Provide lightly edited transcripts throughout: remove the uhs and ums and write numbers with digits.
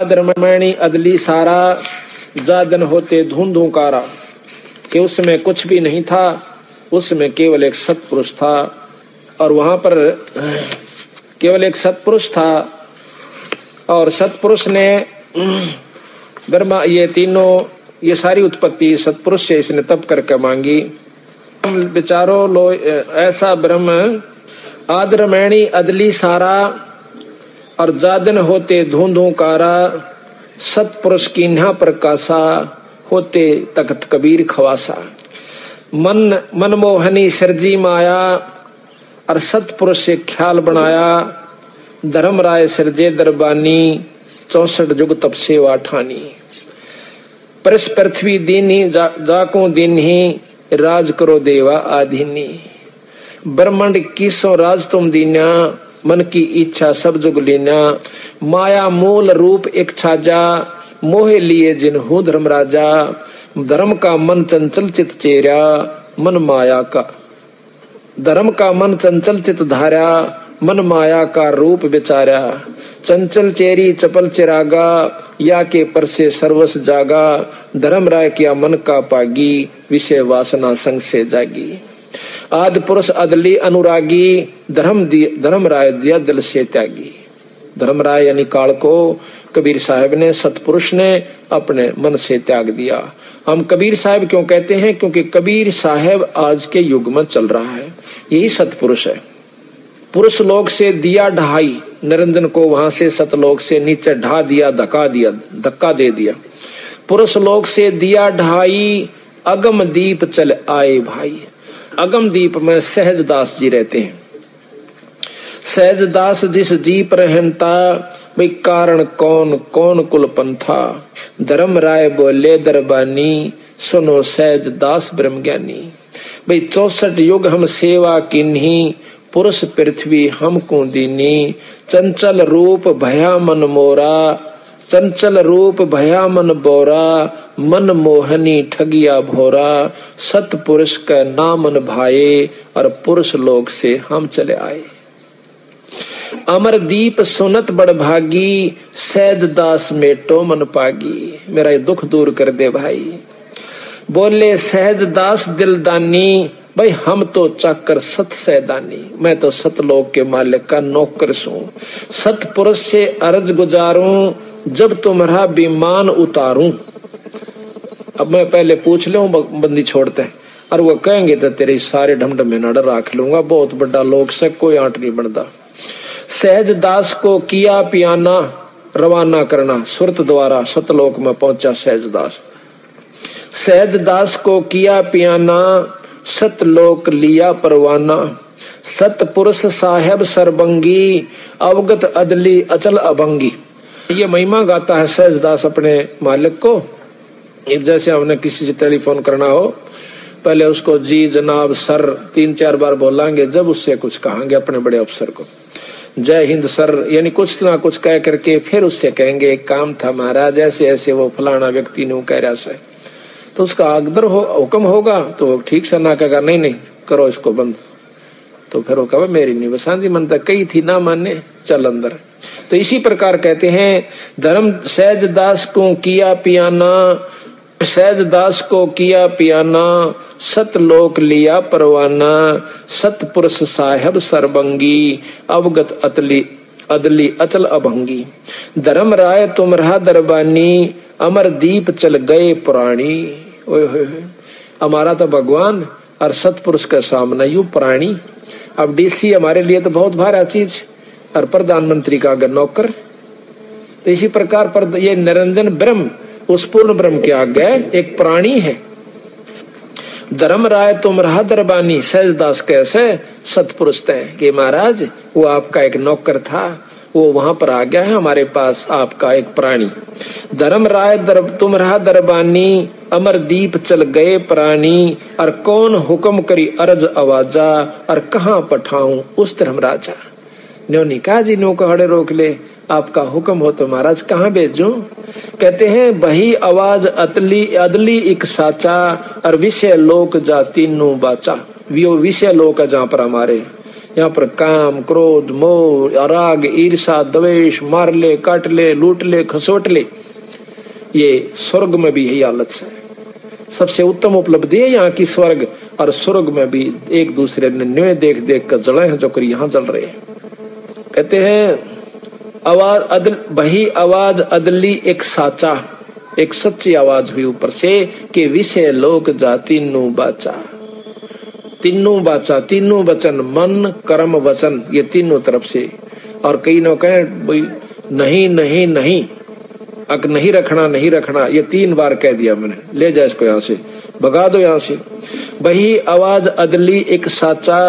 रामायणी अदली सारा जादन होते धूंधूकारा कि उसमें कुछ भी नहीं था, उसमें केवल एक सत्पुरुष था। और वहां पर केवल एक सत्पुरुष था और सत्पुरुष ने ब्रह्मा ये तीनों ये सारी उत्पत्ति सत्पुरुष से इसने तप करके मांगी। विचारो लो ऐसा ब्रह्म आदरमैणी अदली सारा और जादन होते धूंधूकारा सत्पुरुष की न्हा प्रकाशा होते तख्त कबीर खवासा। मन मनमोहनी सरजी माया और सत्पुरुष से ख्याल बनाया। धर्म राय सिरजे दरबानी 64 जुग तप सेवा ठानी। परस पृथ्वी दीनी जाको दिन ही राज करो देवा आधीनी। ब्रह्मांड की सो राज तुम दीना मन की इच्छा सब जुग लीना। माया मूल रूप एक छाजा मोहे लिए जिन्हू धर्म राजा। धर्म का मन चंचल चित चेरा मन माया का धर्म का मन चंचल चित धारा मन माया का रूप विचारा। चंचल चेरी चपल चिरागा या के पर से सर्वस जागा। धर्म राय किया मन का पागी विषय वासना संग से जागी। आदि पुरुष अदली अनुरागी धर्म राय दिया दिल से त्यागी। धर्म राय यानी काल को कबीर साहब ने सतपुरुष ने अपने मन से त्याग दिया। हम कबीर साहब क्यों कहते हैं? क्योंकि कबीर साहब आज के युग में चल रहा है, यही सतपुरुष है। पुरुष लोक से दिया ढहाई निरंजन को वहां से सतलोक से नीचे ढा दिया, धक्का दे दिया। पुरुष लोक से दिया ढहाई अगम दीप चल आए भाई। अगम दीप में सहजदास जी रहते हैं। सहजदास जिस दीप रहता भाई कारण कौन कौन कुल पंथा। धर्म राय बोले दरबानी सुनो सहजदास ब्रह्म ज्ञानी। भाई 64 युग हम सेवा किन्ही पुरुष पृथ्वी हमको दीनी। चंचल रूप भया मन मोरा चंचल रूप भया मन बोरा। मन मोहनी ठगिया भोरा सतपुरुष का नामन भाए और पुरुष लोग से हम चले आए। अमर दीप सुनत बड़ भागी सहजदास मेटो मन पागी। मेरा ये दुख दूर कर दे भाई। बोले सहजदास दिलदानी भाई हम तो चाकर सत सैदानी। मैं तो सतलोक के मालिक का नौकर सूं। सतपुरुष से अर्ज गुजारूं जब तुम्हारा विमान उतारूं। अब मैं पहले पूछ लूं बंदी छोड़ते हैं और वो कहेंगे तो तेरे सारे ढमढमे नड़ रख लूंगा। बहुत बड़ा लोक से कोई आंट नहीं बनता। सहजदास को किया पियाना रवाना करना सुरत द्वारा सतलोक में पहुंचा सहजदास। सहजदास को किया पियाना सतलोक लिया परवाना। सतपुरुष साहेब सरबंगी अवगत अदली अचल अभंगी। ये महिमा गाता है सहजदास अपने मालिक को। जैसे हमने किसी से टेलीफोन करना हो पहले उसको जी जनाब सर 3-4 बार बोलेंगे। जब उससे कुछ कहेंगे अपने बड़े अफसर को जय हिंद सर यानी कुछ ना कुछ कह करके फिर उससे कहेंगे एक काम था महाराज ऐसे ऐसे वो फलाना व्यक्ति ने कह रहा से। तो उसका अगर हुक्म होगा तो ठीक से ना कहेगा नहीं करो इसको बंद। तो फिर वो कहा मेरी नहीं बसांदी मन तक कही थी ना माने चल अंदर। तो इसी प्रकार कहते हैं धर्म सहजदास को किया पियाना सहजदास को किया पियाना सतलोक लिया परवाना। सतपुरुष साहेब सरबंगी अवगत अदली अचल अभंगी। धर्म राय तुम रहा दरबानी अमर दीप चल गए पुराणी। हमारा तो भगवान और सतपुरुष का सामना यू प्राणी। अब डीसी हमारे लिए तो बहुत भारा चीज और प्रधानमंत्री का अगर नौकर। तो इसी प्रकार पर ये निरंजन ब्रह्म उस पूर्ण ब्रह्म के आगे एक प्राणी है। धर्म राय तुम रहा दरबानी सहजदास कैसे सतपुरुष तय कि महाराज वो आपका एक नौकर था वो वहां पर आ गया है हमारे पास आपका एक प्राणी। धर्म राय तुम रहा दरबानी अमर दीप चल गए प्राणी। और कौन हुक्म करी अर्ज आवाजा और कहाँ पठाऊं उस धर्म राजा। न्योनी कहा जी नो कहड़े रोक ले आपका हुक्म हो तो महाराज कहाँ भेजूं? कहते हैं वही आवाज अदली एक साचा और विषय लोक जा तीनों बाचा। वो विषय लोक है जहाँ पर हमारे यहाँ पर काम, क्रोध, मोह, राग, ईर्षा, द्वेष, मार ले, काट ले, लूट ले, खसोट ले, ये स्वर्ग में भी यही हालत है। सबसे उत्तम उपलब्धि है यहाँ की स्वर्ग, और स्वर्ग में भी एक दूसरे ने न्योय देख देख कर जले हैं जो कर यहाँ जल रहे हैं। कहते हैं आवाज अदल वही आवाज अदली एक साचा, एक सच्ची आवाज हुई ऊपर से कि विषय लोक जा तीनों बाचा। तीनों बाचा, तीनों वचन, मन कर्म वचन, ये तीनों तरफ से। और कई लोग कहें नहीं नहीं नहीं, अक नहीं रखना नहीं रखना, ये 3 बार कह दिया मैंने, ले जाए इसको यहाँ से, भगा दो यहाँ से। वही आवाज अदली एक साचा,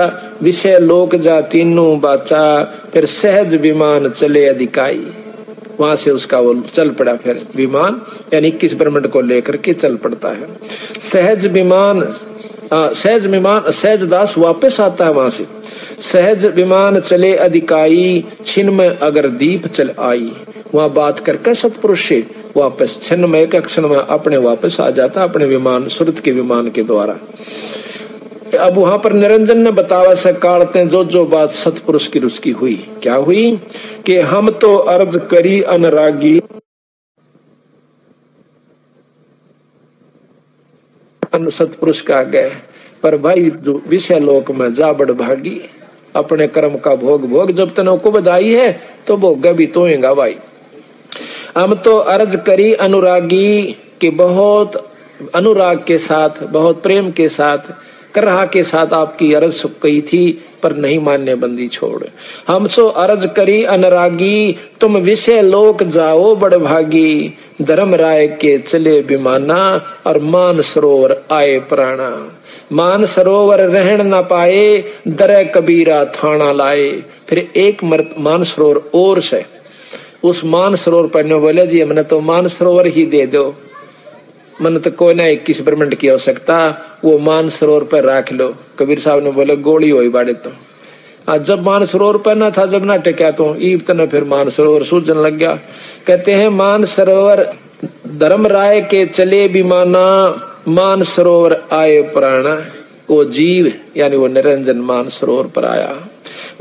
विषय लोक जा तीनों बाचा, फिर सहज विमान चले अधिकाई। वहां से उसका वो चल पड़ा, फिर विमान यानी 21 ब्रह्मांड को लेकर के चल पड़ता है। सहज विमान, सहज दास वापस आता है वहां से। सहज विमान चले अधिकाई, छिन में अगर दीप चल आई। वहां बात करके सतपुरुष से वापस छिन में एक क्षण में अपने वापस आ जाता, अपने विमान, सुरत के विमान के द्वारा। अब वहां पर निरंजन ने बतावा से काढ़ते जो बात सतपुरुष की रुचि हुई। क्या हुई कि हम तो अर्ज करी अनरागी, सतपुरुष का गए, पर भाई विषय लोक में जा बड़ भागी, अपने कर्म का भोग भोग, जब तक को बधाई है तो भोग भी तो होगा भाई। हम तो अर्ज करी अनुरागी, कि बहुत अनुराग के साथ, बहुत प्रेम के साथ, करहा के साथ आपकी अर्ज कही थी, पर नहीं मानने बंदी छोड़। हम सो अर्ज करी अनुरागी, तुम विषय लोक जाओ बड़ भागी, धर्म राय के चले विमाना, और मान सरोवर आए प्राणा। मान सरोवर रहन न पाए, दरे कबीरा थाना लाए। फिर एक मान सरोवर और से, उस मान सरोवर पर बोले जी हमने तो मान सरोवर ही दे दो, मन तो कोई ना 21 ब्रह्मांड की आवश्यकता, वो मान सरोवर पर रख लो। कबीर साहब ने बोले गोली होई बाड़े तो। आज जब मान सरोवर पर ना था, जब ना टेक्या तो ईब तना फिर मान सरोवर सूझन लग गया। कहते हैं मान सरोवर धर्म राय के चले विमाना, मान सरोवर आए प्राणा। वो जीव यानी वो निरंजन मान सरोवर पर आया।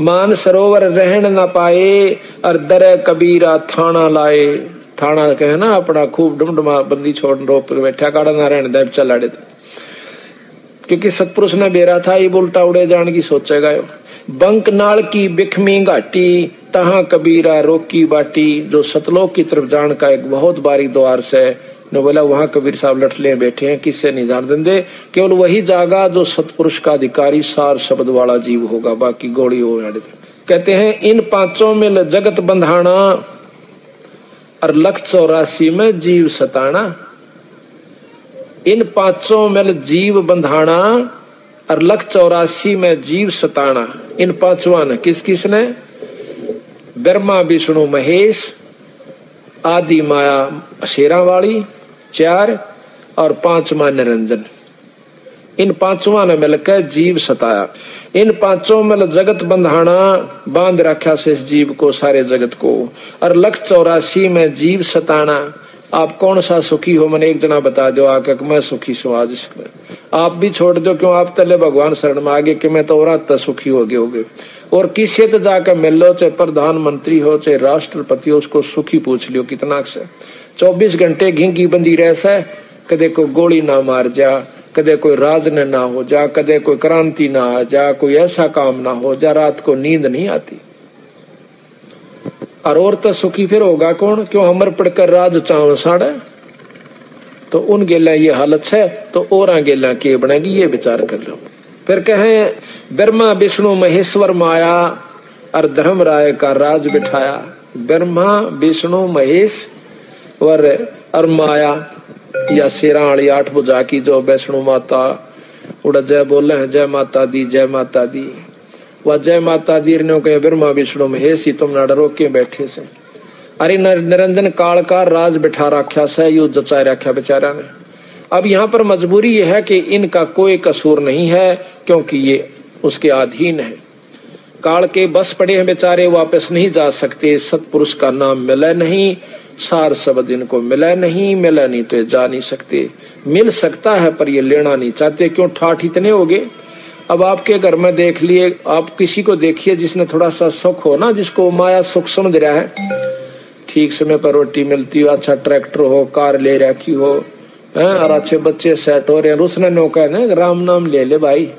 मान सरोवर रहन न पाए, और दरे कबीरा थाना लाए। थाना कहे ना अपना खूब डुमडुमा बंदी छोड़ रोप बैठा, काड़ा ना रहने दे चल आड़े, क्योंकि सतपुरुष ने बेरा था, ये उल्टा उड़े जान की सोचेगा। बंक नाल की बिखमी घाटी, तहां कबीरा रोकी बाटी। जो सतलोक की तरफ जान का एक बहुत बारी द्वार से ने बोला, वहां कबीर साहब लठले बैठे हैं, किससे नहीं जान देंगे, केवल वही जागा जो सतपुरुष का अधिकारी सार शब्द वाला जीव होगा, बाकी गोली हो। कहते हैं इन 5 में जगत बंधाना, और 184 में जीव सताना। इन 5 में जीव बंधाना, और 184 में जीव सताना। इन 5वां ने किस किस ने? ब्रह्मा विष्णु महेश, आदि माया शेरा वाली 4, और 5वां निरंजन। इन 5वां ने मिलकर जीव सताया। इन 5 में जगत बंधाना, बांध रखा से इस जीव को, सारे जगत को। और 184 में जीव सताना। आप कौन सा सुखी हो, मैंने एक जना बता दो आके मैं सुखी सु आज इसमें। आप भी छोड़ दो, क्यों आप तले भगवान शरण में आगे कि मैं तो और सुखी हो गए होगे। और किसी तो जाकर मिल लो, चाहे प्रधानमंत्री हो चाहे राष्ट्रपति हो, उसको सुखी पूछ लियो कितना से। 24 घंटे घिंगी बंदी रह से, कदे कोई गोली ना मार जा, कदे कोई राज न ना हो जा, कदे कोई क्रांति ना आ जा, कोई ऐसा काम ना हो जा, रात को नींद नहीं आती। और तो सुखी फिर होगा कौन? क्यों हमर पढ़कर राज चाव साड़े, तो उन गेला ये हालत है, तो और गेला के बनेगी, ये विचार कर लो। फिर कहें ब्रह्मा विष्णु महेश्वर माया, और धर्म राय का राज बिठाया। ब्रह्मा विष्णु महेश और माया, या शेरा वाली 8 भुजा की जो वैष्णो माता उड़ा जय बोले हैं, जय माता दी जय माता दी। वह जय माता दी ने कहे ब्रह्मा विष्णु महेश ही तुम ना डरो के बैठे से। अरे निरंजन काल का राज बिठा रखा से, यू जचा रखा बेचारा ने। अब यहाँ पर मजबूरी यह है कि इनका कोई कसूर नहीं है, क्योंकि ये उसके अधीन है। काल के बस पड़े हैं बेचारे, वापस नहीं जा सकते। सतपुरुष का नाम मिला नहीं, सार शब्द इनको मिला नहीं तो जा नहीं सकते। मिल सकता है पर ये लेना नहीं चाहते। क्यों? ठाठ इतने हो गए, अब आपके घर में देख लिए, आप किसी को देखिए जिसने थोड़ा सा सुख हो ना, जिसको माया सुख समझ रहा है, ठीक समय पर रोटी मिलती हो, अच्छा ट्रैक्टर हो, कार ले रखी हो, और अच्छे बच्चे सेट हो रहे हैं, उसने नौका ना राम नाम ले ले भाई,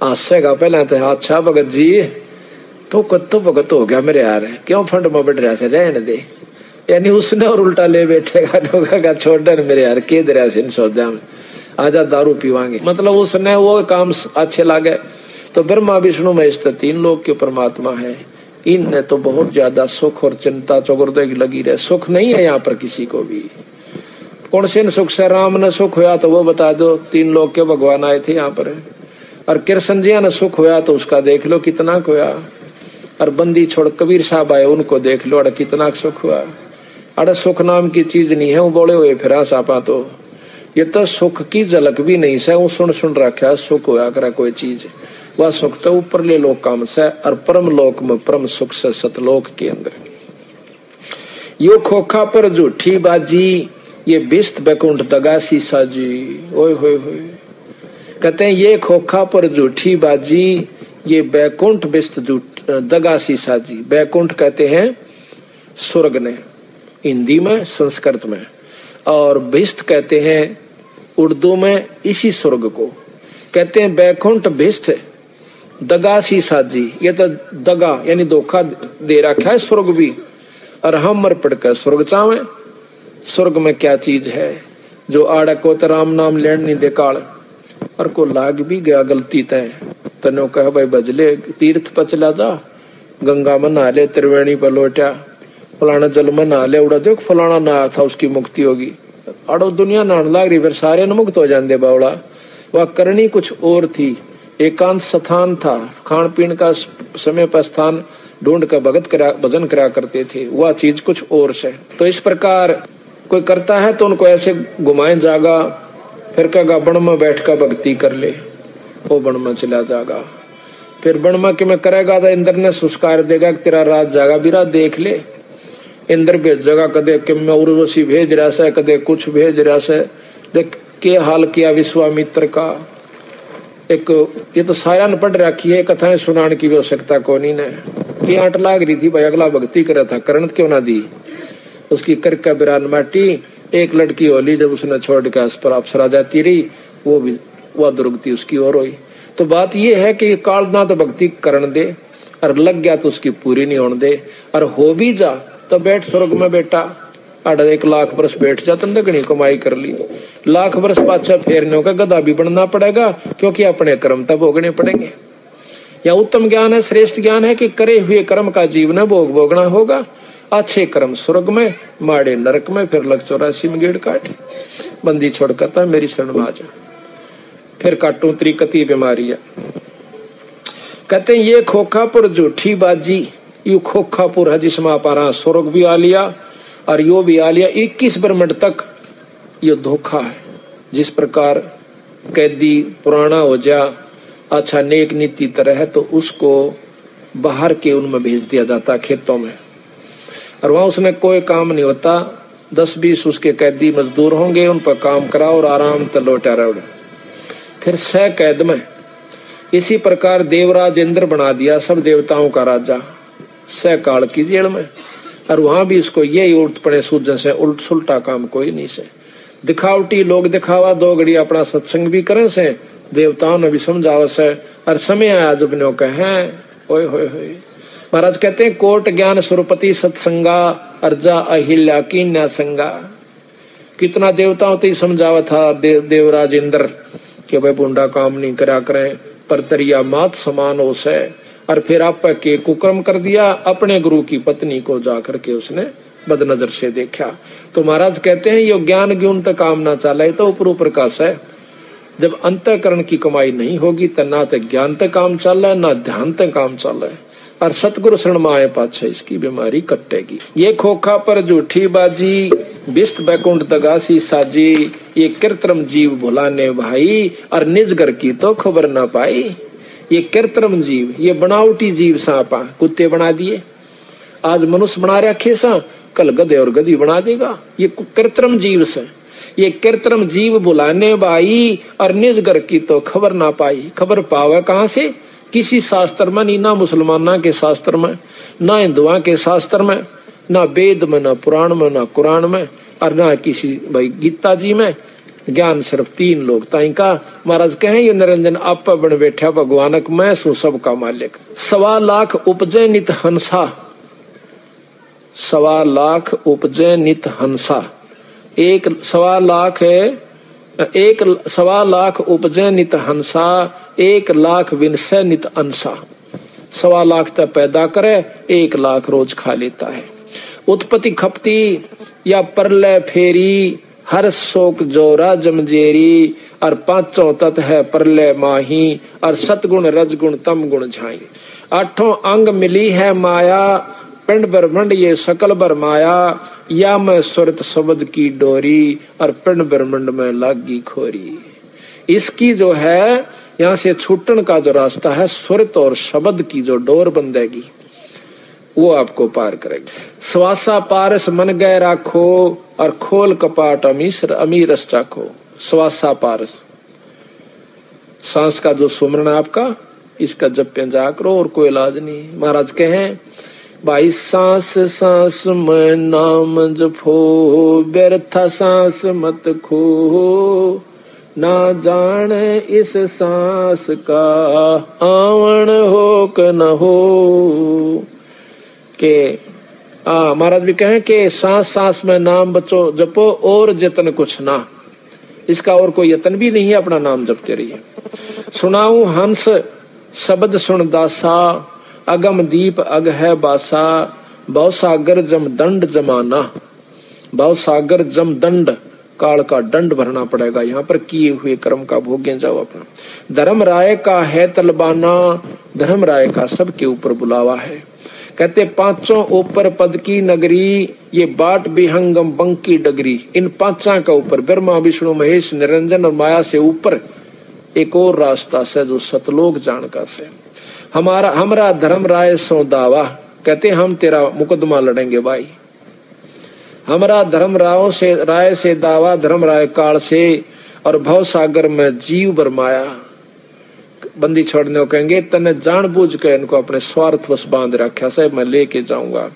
हंसेगा पहले तो अच्छा भगत जी तो कत्तो भगत हो गया मेरे यार, क्यों फंड में बढ़ रहा से, रहने दे, यानी उसने और उल्टा ले बैठेगा, नौका का छोड़ दे मेरे यार, के दरिया से सौदा में आजा दारू पीवांगे, मतलब उसने वो काम अच्छे लागे। तो ब्रह्मा विष्णु महेश तो तीन लोग के परमात्मा है, इनने तो बहुत ज्यादा सुख और चिंता चौगुर्दे की लगी रहे, सुख नहीं है यहाँ पर किसी को भी। कौन से सुख से राम ने सुख हुआ तो वो बता दो, तीन लोग के भगवान आए थे यहाँ पर, और कृष्ण जी ने सुख हुआ तो उसका देख लो कितना हुआ, और बंदी छोड़ कबीर साहब आए उनको देख लो, अरे कितना सुख हुआ। अरे सुख नाम की चीज नहीं है, वो बोले हुए फिर सापा, तो ये तो सुख की झलक भी नहीं से, वो सुन रखा सुख होया करे कोई चीज, वह सुख तो ऊपर ले लोक काम से, और परम लोक में परम सुख से सतलोक के अंदर। यो खोखा पर झूठी बाजी, ये बिस्त बैकुंठ दगासी साजी, ओए होए होए, कहते हैं ये खोखा पर झूठी बाजी, ये बैकुंठ बिस्त दगासी साजी। बैकुंठ कहते हैं स्वर्ग ने हिंदी में, संस्कृत में, और बिस्त कहते हैं उर्दू में इसी स्वर्ग को कहते हैं। बैकुंठ बिस्त दगासी साजी, ये तो दगा यानी धोखा दे रखा है स्वर्ग भी, और हम मर पड़कर स्वर्ग चावे। स्वर्ग में क्या चीज है जो आड़ा को तो राम नाम लेन नहीं दे काल, और को लाग भी गया गलती तय तनो कह भाई बजले तीर्थ पर चला जा, गंगा में नहा ले, त्रिवेणी पर लौटा, फलाना जल में नहा ले, उड़ा देख फलाना नहा था उसकी मुक्ति होगी, अड़ो दुनिया नहाने लाग रही, फिर सारे न मुक्त हो जाते बावड़ा। वह करनी कुछ और थी, एकांत स्थान था, खान पीन का समय पर स्थान ढूंढ कर भजन करा करते थे, वह चीज कुछ और से। तो इस प्रकार कोई करता है तो उनको ऐसे घुमाए जागा, फिर कहेगा बन में बैठ कर भक्ति कर ले, वो बन में चला जाएगा, फिर बन में कि मैं करेगा तो इंद्र ने सुस्कार देगा कि तेरा राज जागा बिरा देख ले, इंद्र भेजेगा कदे कि मैं उर्वशी भेज रहा से, कदे कुछ भेज रहा से, देख के हाल किया विश्वामित्र का। एक ये तो साया ने पढ़ रखी है, कथाएं सुनाने की आवश्यकता कोनी ने, की आंट लाग रही थी भाई अगला भक्ति करे था, करण क्यों ना दी, उसकी करका बिरान माटी। एक लड़की होली जब उसने छोड़ के पर अप्सरा जाती रही, वो भी वह दुर्गति उसकी ओर हुई। तो बात यह है कि काल ना तो भक्ति करण दे, और लग गया तो उसकी पूरी नहीं होने दे, और हो भी जा तो बैठ स्वर्ग में बेटा, 1 लाख वर्ष बैठ जा, तुमने घनी कमाई कर ली, लाख वर्ष पाछा फेरने का गधा भी बनना पड़ेगा, क्योंकि अपने कर्म तब भोगने पड़ेंगे। या उत्तम ज्ञान है, श्रेष्ठ ज्ञान है कि करे हुए कर्म का जीवन भोग भोगना होगा, अच्छे कर्म स्वर्ग में, माड़े नरक में, फिर लग 84 में गेड़ काट, बंदी छोड़ करता मेरी शरण में आ जा, फिर काटू त्रिकति बीमारियां। कहते हैं ये खोखापुर झूठी बाजी, यू खोखापुर है जिसमें आप स्वर्ग भी आ लिया और यो भी आ लिया, 21 ब्रह्मंड तक ये धोखा है। जिस प्रकार कैदी पुराना हो जा, अच्छा नेक नीति तरह है, तो उसको बाहर के उनमें भेज दिया जाता खेतों में, और वहां उसने कोई काम नहीं होता, 10-20 उसके कैदी मजदूर होंगे, उन पर काम कराओ और आराम से लौटा रहो, फिर 6 कैद में। इसी प्रकार देवराज इंद्र बना दिया सब देवताओं का राजा 6 काल की जेल में, और वहां भी उसको यही उल्ट पड़े सूझ से उल्ट सुलटा काम कोई नहीं से, दिखावटी लोग दिखावा, 2 घड़ी अपना सत्संग भी करें से, देवताओं ने भी समझावा से, और समय आया जब नो कहे ओए होए होए। महाराज कहते हैं कोट ज्ञान सुरपति सत्संगा, अर्जा अहिल्या की न्यासंगा। कितना देवताओं तो समझावा था देवराज इंद्र कि भाई बुंडा काम नहीं करा करें, पर तरिया मात समान हो से, और फिर आप के कुकर्म कर दिया, अपने गुरु की पत्नी को जाकर के उसने बदनजर से देखा। तो महाराज कहते हैं ये ज्ञान गुण तक काम ना चले तो ऊपर प्रकाश है, जब अंतःकरण की कमाई नहीं होगी तो ना तो ज्ञान तक काम चल रहा है, ना ध्यान तक काम चल रहा है, और सतगुरु शरण में आए पाछे इसकी बीमारी कटेगी। ये खोखा पर झूठी बाजी, बिस्त बैकुंठ दगासी साजी, ये कृत्रिम जीव भुलाने भाई, और निज घर की तो खबर ना पाई। ये कृत्रिम जीव, ये बनावटी जीव सांपा, कुत्ते बना दिए, आज मनुष्य बना रखे सा, कल गधे और गधी बना देगा, ये कृत्रिम जीव से। ये कृत्रिम जीव बुलाने बाई, और निज घर की तो खबर ना पाई। खबर पावे कहाँ से? किसी शास्त्र में नहीं, ना मुसलमाना के शास्त्र में, ना हिंदुआ के शास्त्र में, ना वेद में, ना पुराण में, ना कुरान में, और ना किसी भाई गीता जी में। ज्ञान सिर्फ 3 लोग ताई का। महाराज कहे ये निरंजन आप बन बैठा भगवानक, मैं सू सबका मालिक। 1.25 लाख उपजे नित हंसा, 1.25 लाख उपजे नित हंसा। 1.25 लाख है, 1.25 लाख उपजे नित हंसा, 1 लाख विनसे नित अंसा। 1.25 लाख तक पैदा करे, 1 लाख रोज खा लेता है। उत्पत्ति खपती या परलय फेरी, हर शोक जोरा जमजेरी, और 5 तत्व है परलय माही, और सतगुण रजगुण तम गुण झाई। 8 अंग मिली है माया, पिंड ब्रह्मंड ये सकल बर माया, या मैं सुरत शब्द की डोरी, और पिंड ब्रह्मंड में लागी खोरी। इसकी जो है यहाँ से छूटन का जो रास्ता है, सुरत और शब्द की जो डोर बंधेगी वो आपको पार करेगी। श्वासा पारस मन गए राखो, और खोल कपाट अमीरस चाखो। श्वासा पारस, सांस का जो सुमरण आपका, इसका जप जा करो और कोई इलाज नहीं। महाराज कहें भाई सांस सांस में नाम जपो, व्यर्थ सांस मत खो, ना जाने इस सांस का आवन हो क न हो। के महाराज भी कहें कि सांस सांस में नाम बचो जपो, और जतन कुछ ना। इसका और कोई यत्न भी नहीं है, अपना नाम जपते रहिए। सुनाऊं हंस शब्द सुन दासा, अगम दीप अग है बासा, बहु सागर जम दंड जमाना। बहु सागर जम दंड, काल का दंड भरना पड़ेगा। यहाँ पर किए हुए कर्म का भोगे जाओ अपना। धर्म राय का है तलबाना, धर्म राय का सबके ऊपर बुलावा है। कहते 5 ऊपर पद की नगरी, ये बाट विहंगम बंकी डगरी। इन 5 का ऊपर ब्रह्मा विष्णु महेश निरंजन और माया से ऊपर एक और रास्ता से, जो सतलोक जानका से। हमारा धर्म राय सो दावा, कहते हम तेरा मुकदमा लड़ेंगे भाई। हमारा धर्म राय से दावा, धर्म राय काल से, और भव सागर में जीव बरमाया। बंदी छोड़ने को कहेंगे, तने जानबूझ के इनको अपने स्वार्थ वश बांध रखा से, मैं लेके जाऊंगा।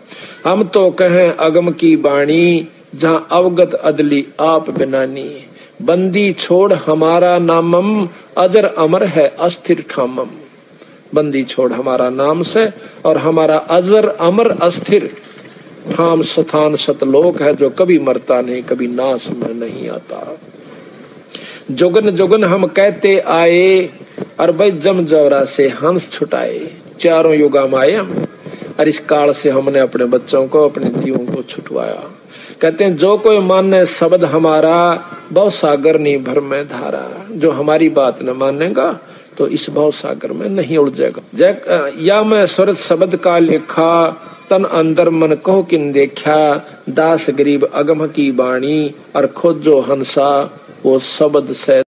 हम तो कहें अगम की बाणी, जहाँ अवगत अदली आप बिनानी। बंदी छोड़ हमारा नामम, अजर अमर है अस्थिर ठामम। बंदी छोड़ हमारा नाम से, और हमारा अजर अमर अस्थिर ठाम स्थान सतलोक है, जो कभी मरता नहीं, कभी नाश में नहीं आता। जुगन जुगन हम कहते आए, और भाई जम जौरा से हंस छुटाए। 4 युगा में आए हम, और इस काल से हमने अपने बच्चों को, अपने जीवों को छुटवाया। कहते हैं जो कोई माने शब्द हमारा, बहु सागर नहीं भर में धारा। जो हमारी बात न मानेगा तो इस भव सागर में नहीं उलझेगा। या मैं सुरत शब्द का लेखा, तन अंदर मन कहो किन देखा। दास गरीब अगम की बाणी, और खोजो हंसा वो शब्द से